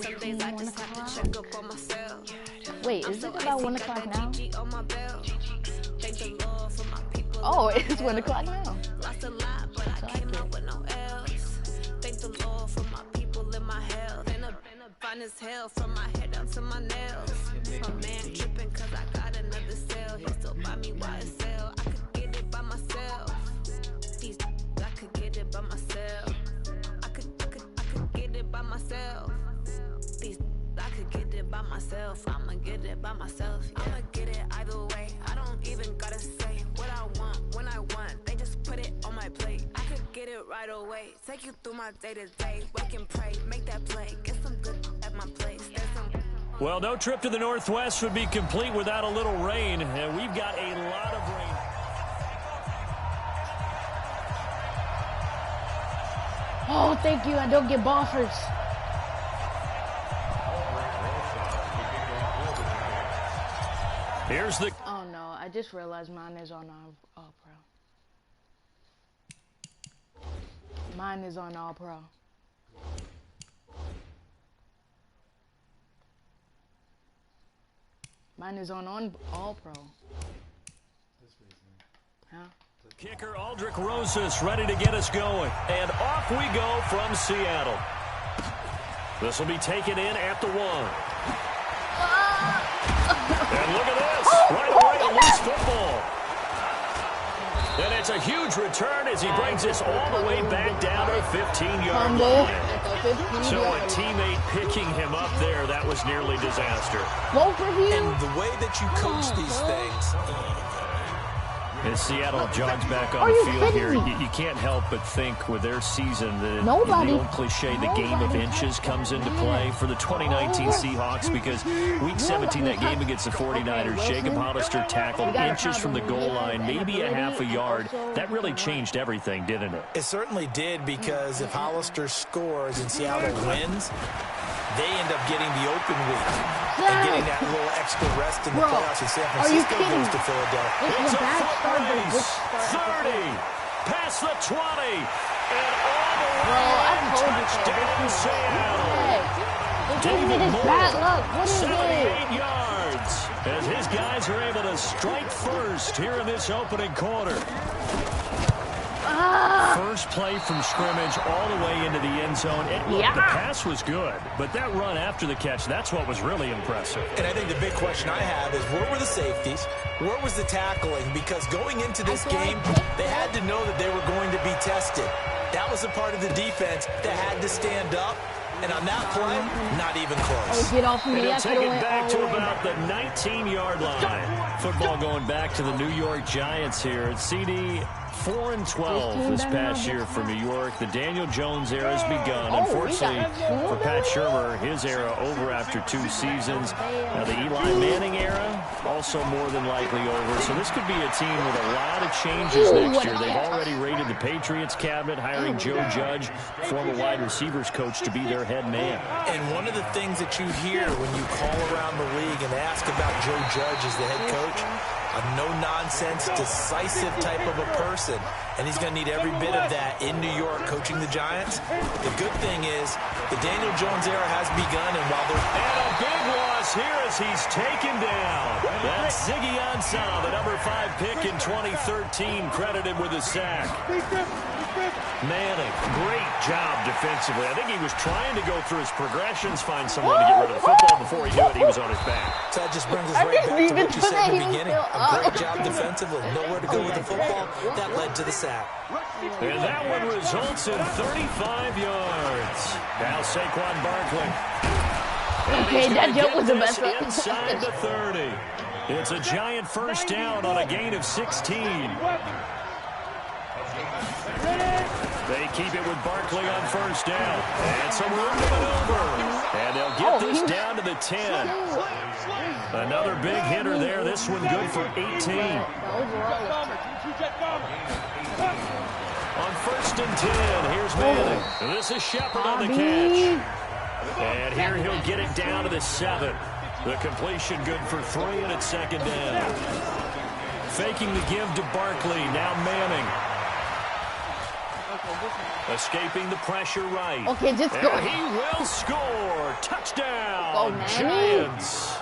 Some days I just have to check up on myself.
Wait, is it about 1 o'clock now?
On my belt. Thank the Lord for my people.
Oh, it's 1 o'clock now.
Lost a lot, but I came out with no L's. Thank the Lord for my people in my health. And I'm fine as hell from my head down to my nails. My man tripping cause I got another cell. He still buy me YSL. I could get it by myself. I could get it by myself. I could by myself. I'ma get it by myself. I'ma get it either way. I don't even gotta say what I want when I want. They just put it on my plate. I could get it right away. Take you through my day-to-day. Wake and pray, make that play. Get some good at my place. There's some...
Well, no trip to the Northwest would be complete without a little rain, and we've got a lot of rain.
Oh, thank you. I don't get ball first.
Here's the...
Oh, no. I just realized mine is on All-Pro. Mine is on All-Pro. Mine is on All-Pro. Huh?
Kicker Aldrich Rosas ready to get us going. And off we go from Seattle. This will be taken in at the 1. And look at this. Right away, a loose football. And it's a huge return as he brings us all the way back down to the 15-yard line. So a teammate picking him up there, that was nearly disaster.
Both of you?
And the way that you coach these things...
As Seattle jogs back on the field here, you can't help but think with their season that the old cliche, the game of inches, comes into play for the 2019 Seahawks because Week 17, that game against the 49ers, Jacob Hollister tackled inches from the goal line, maybe a half a yard. That really changed everything, didn't it?
It certainly did, because if Hollister scores and Seattle wins, they end up getting the open week and getting that little extra rest in the playoffs. And San Francisco goes to Philadelphia.
It's a foot race. 30, past the 20, and all the way touchdown Seattle. David Moore, 78 yards, as his guys are able to strike first here in this opening quarter. First play from scrimmage all the way into the end zone. The pass was good, but that run after the catch, that's what was really impressive.
And I think the big question I have is, where were the safeties? Where was the tackling? Because going into this game, they had to know that they were going to be tested. That was a part of the defense that had to stand up. And on that play, not even close.
Get off me.
It'll take it back to about the 19-yard line. Football going back to the New York Giants here. It's CD 4-12 this past year for New York. The Daniel Jones era has begun. Unfortunately for Pat Shurmur, his era over after 2 seasons. Now the Eli Manning era also more than likely over. So this could be a team with a lot of changes next year. They've already raided the Patriots cabinet, hiring Joe Judge, former wide receivers coach, to be their head man.
And one of the things that you hear when you call around the league and ask about Joe Judge as the head coach, a no-nonsense, decisive type of a person. And he's going to need every bit of that in New York coaching the Giants. The good thing is the Daniel Jones era has begun, and while they're...
And a big loss here as he's taken down. That's Ziggy Ansah, the number 5 pick in 2013, credited with a sack. Manning, great job defensively. I think he was trying to go through his progressions, find someone to get rid of the football. Before he knew it, he was on his back.
So that just brings us right back to what you said in the beginning. A great job defensively. Nowhere to go with the football. That led to the sack.
And that one results in 35 yards. Now Saquon Barkley.
Okay, that joke was the best one.
Inside the 30. It's a Giant first down on a gain of 16. They keep it with Barkley on first down. And some room to maneuver. And they'll get this down to the 10. Another big hitter there. This one good for 18. On first and 10, here's Manning. This is Shepard on the catch. And here he'll get it down to the 7. The completion good for 3, and it's second down. Faking the give to Barkley. Now Manning. Escaping the pressure right.
Okay, just go.
And he will score. Touchdown, Giants.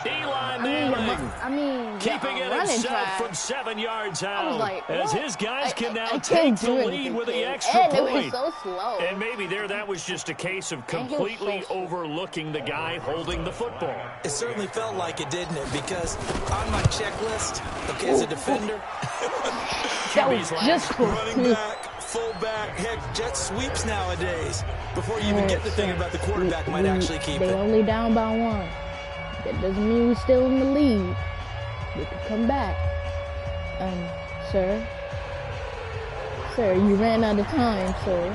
Eli Manning keeping it himself from 7 yards out. As his guys can now take the lead with the extra point.
It was so slow.
And maybe that was just a case of completely overlooking the guy holding the football.
It certainly felt like it, didn't it? Because on my checklist, okay, as a defender,
that was just
running back, fullback, heck, jet sweeps nowadays before you even get to thinking about the quarterback might actually keep
They
it.
only down by 1. That doesn't mean we're still in the lead. They could come back. Sir? Sir, you ran out of time, sir.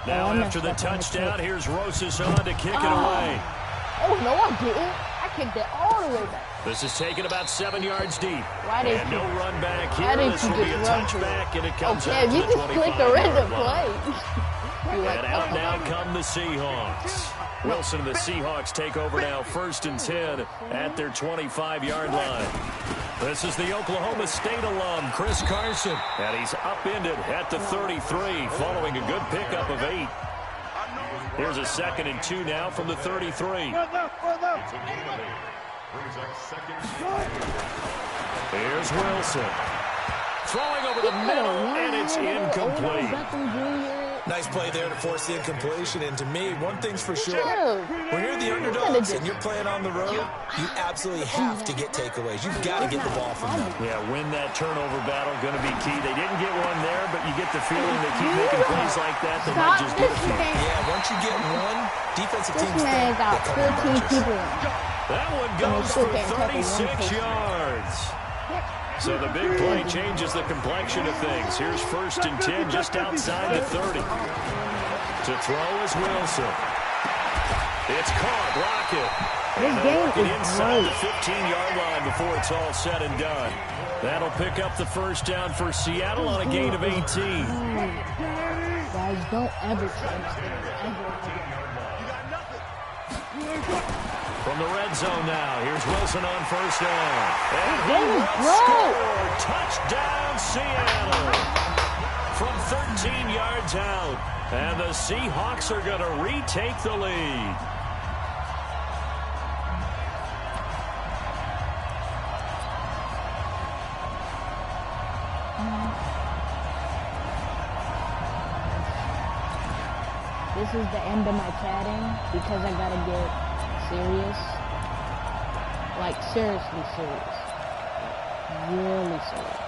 Now after the touchdown, here's Rosas on to kick it away.
Oh, no, I didn't. I kicked it all the way back.
This is taken about 7 yards deep.
Didn't
no
you-
run back
why
here.
didn't
This
you
will be a
just run to
touchback, and it comes
Okay,
out
if
to
you
the
just click the
25-yard
random
line.
play.
And out now come the Seahawks. Wilson and the Seahawks take over now 1st and 10 at their 25-yard line. This is the Oklahoma State alum, Chris Carson. And he's upended at the 33 following a good pickup of 8. Here's a 2nd and 2 now from the 33. Here's Wilson. Throwing over the middle, and it's incomplete.
Nice play there to force the incompletion. And to me, one thing's for sure.
Yeah.
When you're the underdogs and you're playing on the road, you absolutely have to get takeaways. You've got to get the ball from them.
Yeah, win that turnover battle, going to be key. They didn't get one there, but you get the feeling they keep making plays like that. They might just get a few.
Yeah, once you get one, defensive
This
teams
man
think
got
they come in
14
bunches.
people in.
That one goes
still
for
can't cover
36
1 person.
yards. So the big play changes the complexion of things. Here's 1st and 10 just outside the 30. To throw is Wilson. It's caught. Lockett.
This
And they'll
game
work it
is
inside
great.
the 15-yard line before it's all said and done. That'll pick up the 1st down for Seattle on a gain of 18.
Guys, don't ever try to stay.
From the red zone now, here's Wilson on 1st down. And he
That
will
was great.
score. Touchdown, Seattle. From 13 yards out. And the Seahawks are going to retake the lead.
This is the end of my chatting because I gotta get serious. Like, seriously serious. Really serious.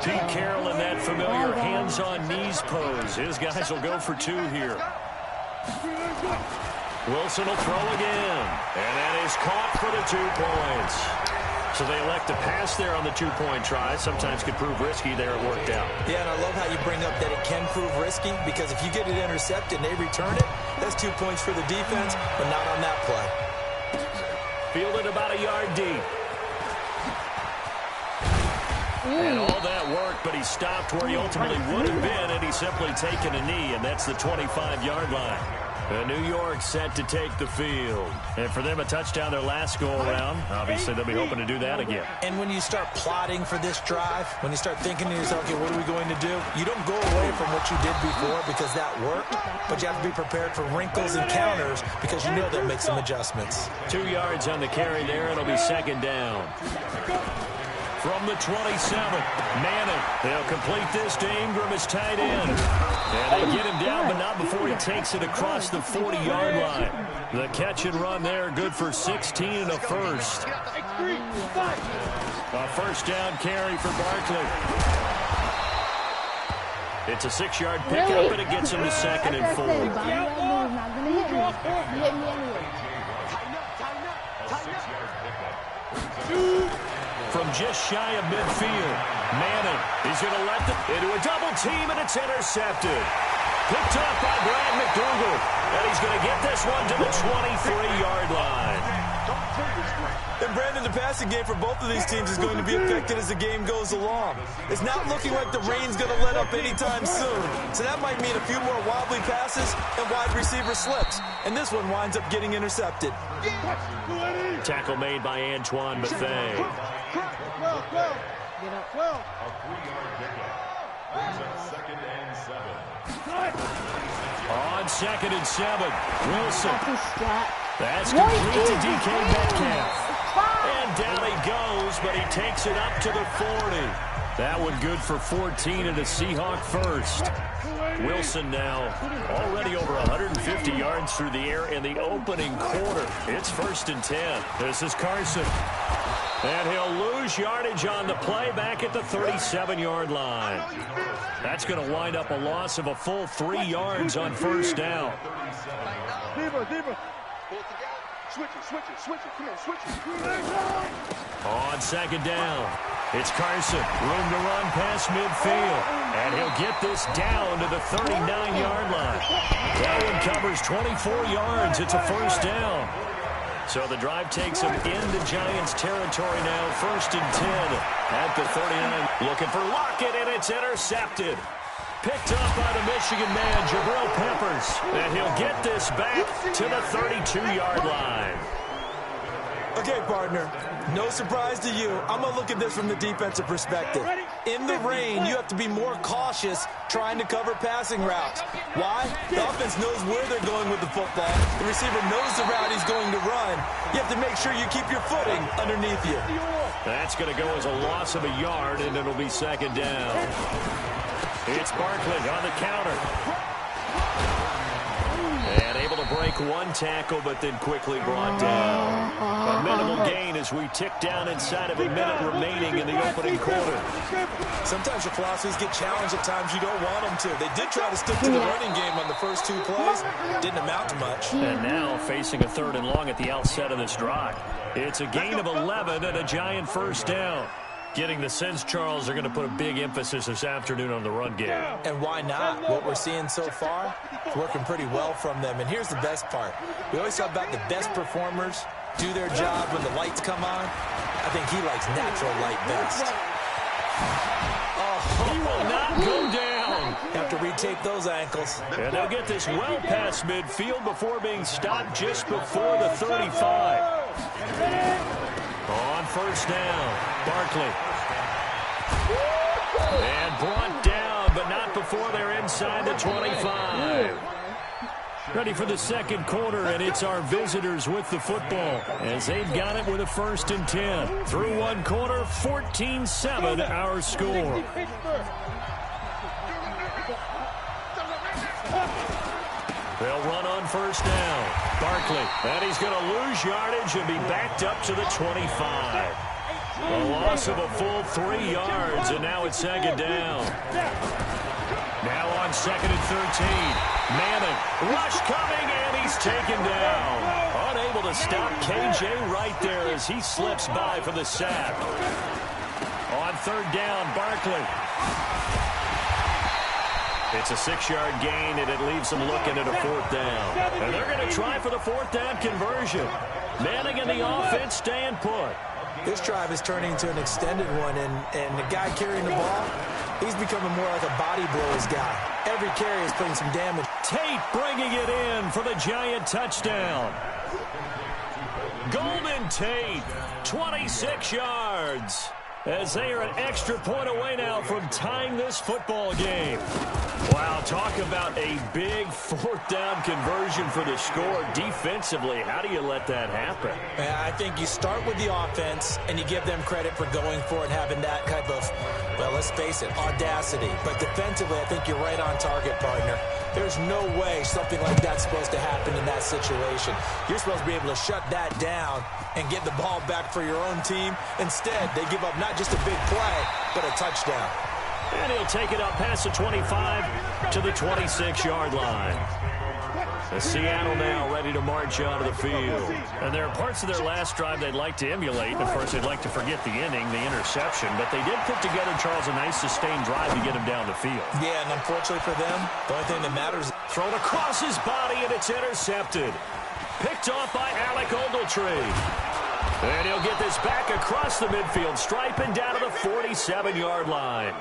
Pete Carroll in that familiar hands-on knees pose. His guys will go for 2 here. Wilson will throw again. And that is caught for the 2 points. So they elect to pass there on the 2-point try. Sometimes could prove risky. There it worked out.
Yeah, and I love how you bring up that it can prove risky, because if you get it intercepted and they return it, that's 2 points for the defense, but not on that play.
Fielded about a yard deep. And all that work, but he stopped where he ultimately would have been, and he's simply taken a knee, and that's the 25-yard line. New York set to take the field. And for them, a touchdown their last go-around. Obviously, they'll be hoping to do that again.
And when you start plotting for this drive, when you start thinking to yourself, okay, what are we going to do? You don't go away from what you did before because that worked, but you have to be prepared for wrinkles and counters because you know they'll make some adjustments.
2 yards on the carry there. It'll be 2nd down. From the 27, Manning. They'll complete this to Ingram as tight end. And they get him down, but not before he takes it across the 40-yard line. The catch and run there, good for 16 and a first. A 1st down carry for Barkley. It's a 6-yard pickup, and it gets him to 2nd and 4.
Bobby Wagner's not gonna hit me. He hit me anyway.
From just shy of midfield, Manning, he's going to let them into a double team, and it's intercepted. Picked up by Brad McDougal, and he's going to get this one to the 23-yard line.
And Brandon, the passing game for both of these teams is going to be affected as the game goes along. It's not looking like the rain's going to let up anytime soon. So that might mean a few more wobbly passes and wide receiver slips. And this one winds up getting intercepted.
Tackle made by Antoine Bethea.
A 3-yard pickup. Brings up 2nd and 7.
On 2nd and 7, Wilson.
That's a strap.
That's complete to DK Metcalf. And down he goes, but he takes it up to the 40. That one good for 14 and a Seahawk first. Wilson now already over 150 yards through the air in the opening quarter. It's 1st and 10. This is Carson. And he'll lose yardage on the play back at the 37-yard line. That's going to wind up a loss of a full 3 yards on first down. On second down, it's Carson. Room to run past midfield. And he'll get this down to the 39-yard line. That one covers 24 yards. It's a first down. So the drive takes him into Giants territory now. First and 10 at the 39. Looking for Lockett, and it's intercepted. Picked up by the Michigan man, Jabril Peppers. And he'll get this back to the 32-yard line.
Okay, partner, no surprise to you. I'm going to look at this from the defensive perspective. In the rain, you have to be more cautious trying to cover passing routes. Why? The offense knows where they're going with the football. The receiver knows the route he's going to run. You have to make sure you keep your footing underneath you.
That's going to go as a loss of a yard, and it'll be second down. It's Barkley on the counter. And able to break one tackle, but then quickly brought down. A minimal gain as we tick down inside of a minute remaining in the opening quarter.
Sometimes your philosophies get challenged at times you don't want them to. They did try to stick to the running game on the first 2 plays. Didn't amount to much.
And now facing a 3rd and long at the outset of this drive. It's a gain of 11 and a Giant first down. Getting the sense, Charles, are going to put a big emphasis this afternoon on the run game.
And why not? What we're seeing so far is working pretty well from them. And here's the best part. We always talk about the best performers do their job when the lights come on. I think he likes natural light best.
Oh, he will not go down.
Have to retake those ankles.
And they'll get this well past midfield before being stopped just before the 35. On first down, Barkley. And brought down, but not before they're inside the 25. Ready for the second quarter, and it's our visitors with the football as they've got it with a 1st and 10. Through one quarter, 14-7 our score. They'll run on first down. Barkley, and he's going to lose yardage and be backed up to the 25. A loss of a full 3 yards, and now it's second down. Now on 2nd and 13. Manning, rush coming, and he's taken down. Unable to stop KJ right there as he slips by for the sack. On 3rd down, Barkley. It's a 6-yard gain, and it leaves them looking at a 4th down. And they're going to try for the 4th down conversion. Manning and the offense staying put.
This drive is turning into an extended one, and the guy carrying the ball, he's becoming more like a body blows guy. Every carry is putting some damage.
Tate bringing it in for the Giant touchdown. Golden Tate, 26 yards. As they are an extra point away now from tying this football game. Wow, talk about a big 4th down conversion for the score. Defensively, how do you let that happen?
I think you start with the offense, and you give them credit for going for it, having that type of, well, let's face it, audacity. But defensively, I think you're right on target, partner. There's no way something like that's supposed to happen in that situation. You're supposed to be able to shut that down and get the ball back for your own team. Instead, they give up not just a big play, but a touchdown.
And he'll take it up past the 25 to the 26-yard line. Seattle now ready to march out of the field. And there are parts of their last drive they'd like to emulate. Of course, they'd like to forget the inning, the interception. But they did put together, Charles, a nice sustained drive to get him down the field.
Yeah, and unfortunately for them, the only thing that matters is
thrown across his body, and it's intercepted. Picked off by Alec Ogletree. And he'll get this back across the midfield stripe and down to the 47-yard line.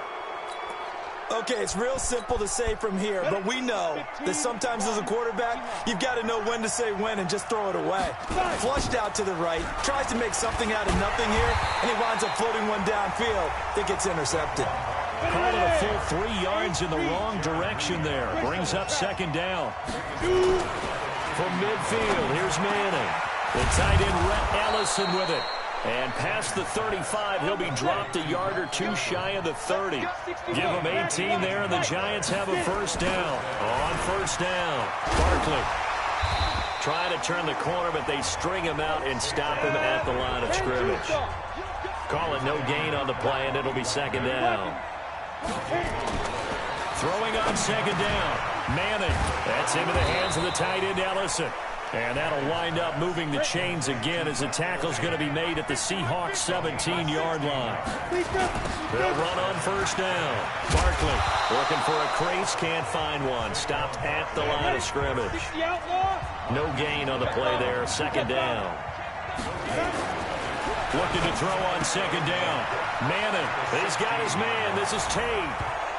Okay, it's real simple to say from here, but we know that sometimes as a quarterback, you've got to know when to say when and just throw it away. Flushed out to the right, tries to make something out of nothing here, and he winds up floating one downfield that gets intercepted.
Call it a full 3 yards in the wrong direction there. Brings up second down. From midfield, here's Manning. The tight end, Rhett Ellison, with it. And past the 35, he'll be dropped a yard or two shy of the 30. Give him 18 there, and the Giants have a first down. On first down, Barkley trying to turn the corner, but they string him out and stop him at the line of scrimmage. Call it no gain on the play, and it'll be second down. Throwing on second down. Manning. That's into the hands of the tight end, Ellison. And that'll wind up moving the chains again as the tackle's going to be made at the Seahawks 17-yard line. They'll run on first down. Barkley looking for a crease, can't find one. Stopped at the line of scrimmage. No gain on the play there, second down. Looking to throw on second down. Manning, he's got his man. This is Tate.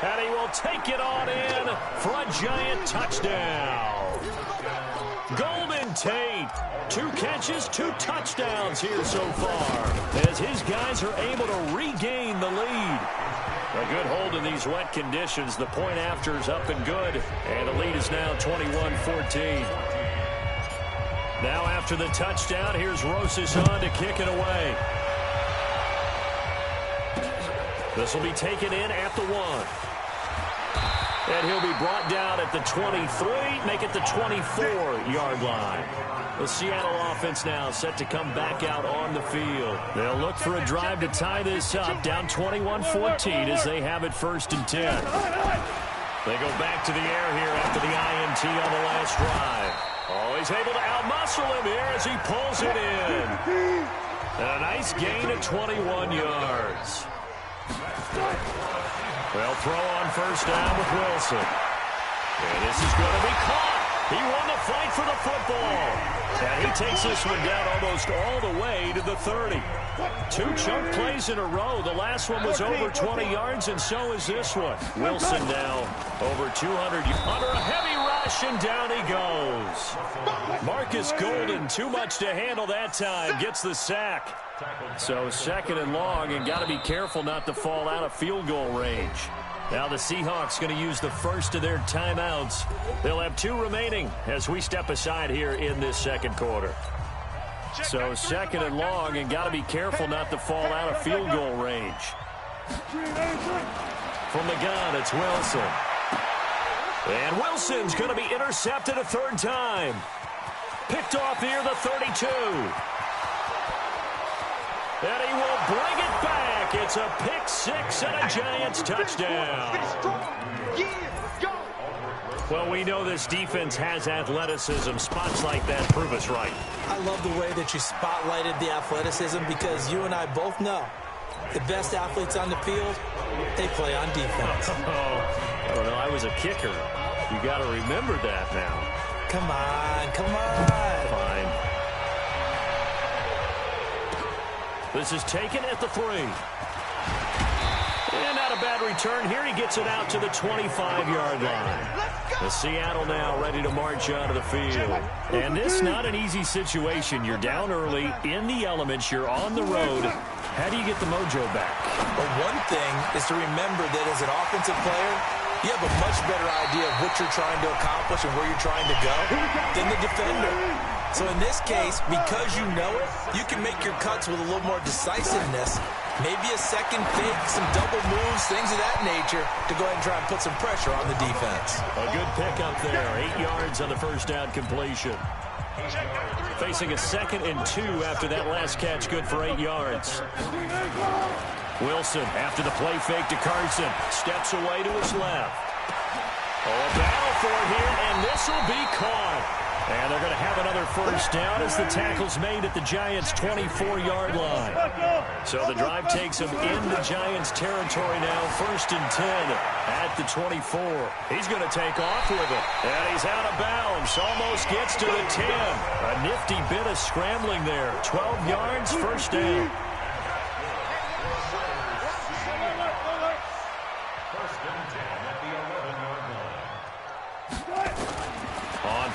And he will take it on in for a giant touchdown. Golden Tate. 2 catches, 2 touchdowns here so far as his guys are able to regain the lead. A good hold in these wet conditions. The point after is up and good. And the lead is now 21-14. Now after the touchdown, here's Rosas on to kick it away. This will be taken in at the 1. And he'll be brought down at the 23, make it the 24-yard line. The Seattle offense now set to come back out on the field. They'll look for a drive to tie this up, down 21-14 as they have it first and 10. They go back to the air here after the INT on the last drive. Oh, he's able to outmuscle him here as he pulls it in. And a nice gain of 21 yards. They'll throw on first down with Wilson. And this is going to be caught. He won the fight for the football. And he takes this one down almost all the way to the 30. 2 chunk plays in a row. The last one was over 20 yards, and so is this one. Wilson now over 200 under a heavy rush, and down he goes. Marcus Golden, too much to handle that time, gets the sack. So second and long, and got to be careful not to fall out of field goal range. Now the Seahawks going to use the first of their timeouts. They'll have 2 remaining as we step aside here in this second quarter. So second and long, and got to be careful not to fall out of field goal range. From the gun, it's Wilson. And Wilson's going to be intercepted a 3rd time. Picked off near the 32. And he will bring it back. It's a pick 6 and a Giants touchdown. Well, we know this defense has athleticism. Spots like that prove us right.
I love the way that you spotlighted the athleticism because you and I both know the best athletes on the field, they play on defense.
I don't know. I was a kicker. You got to remember that now.
Come on, come on.
Fine. This is taken at the 3. And not a bad return here. He gets it out to the 25-yard line. The Seattle now ready to march onto the field. And this not an easy situation. You're down early, in the elements, you're on the road. How do you get the mojo back?
Well, one thing is to remember that as an offensive player, you have a much better idea of what you're trying to accomplish and where you're trying to go than the defender. So in this case, because you know it, you can make your cuts with a little more decisiveness. Maybe a second fake, some double moves, things of that nature to go ahead and try and put some pressure on the defense.
A good pick up there. 8 yards on the first down completion. Facing a 2nd and 2 after that last catch, good for 8 yards. Wilson, after the play fake to Carson, steps away to his left. Oh, a battle for it here, and this will be caught. And they're going to have another first down as the tackle's made at the Giants' 24-yard line. So the drive takes them into Giants territory now, 1st and 10 at the 24. He's going to take off with it. And he's out of bounds, almost gets to the 10. A nifty bit of scrambling there. 12 yards, first down.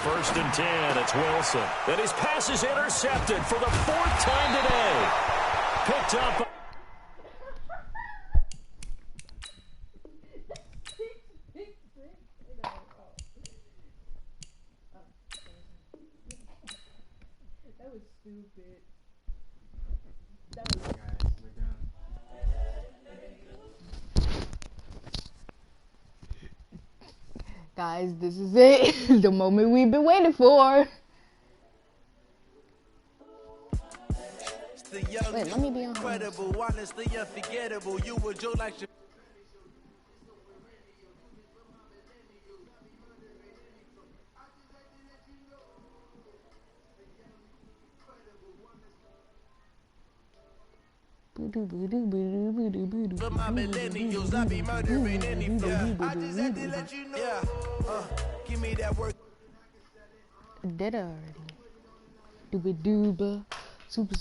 First and 10, it's Wilson. And his pass is intercepted for the 4th time today. Picked up.
That was stupid. Guys, this is it. The moment we've been waiting for.
the young,
wait, let me be on
incredible, honestly unforgettable. You were Joe like for my millennials, I be murdering anything. I just had to let you know. Yeah, give me that work.
Did it already. Dooba dooba. Super.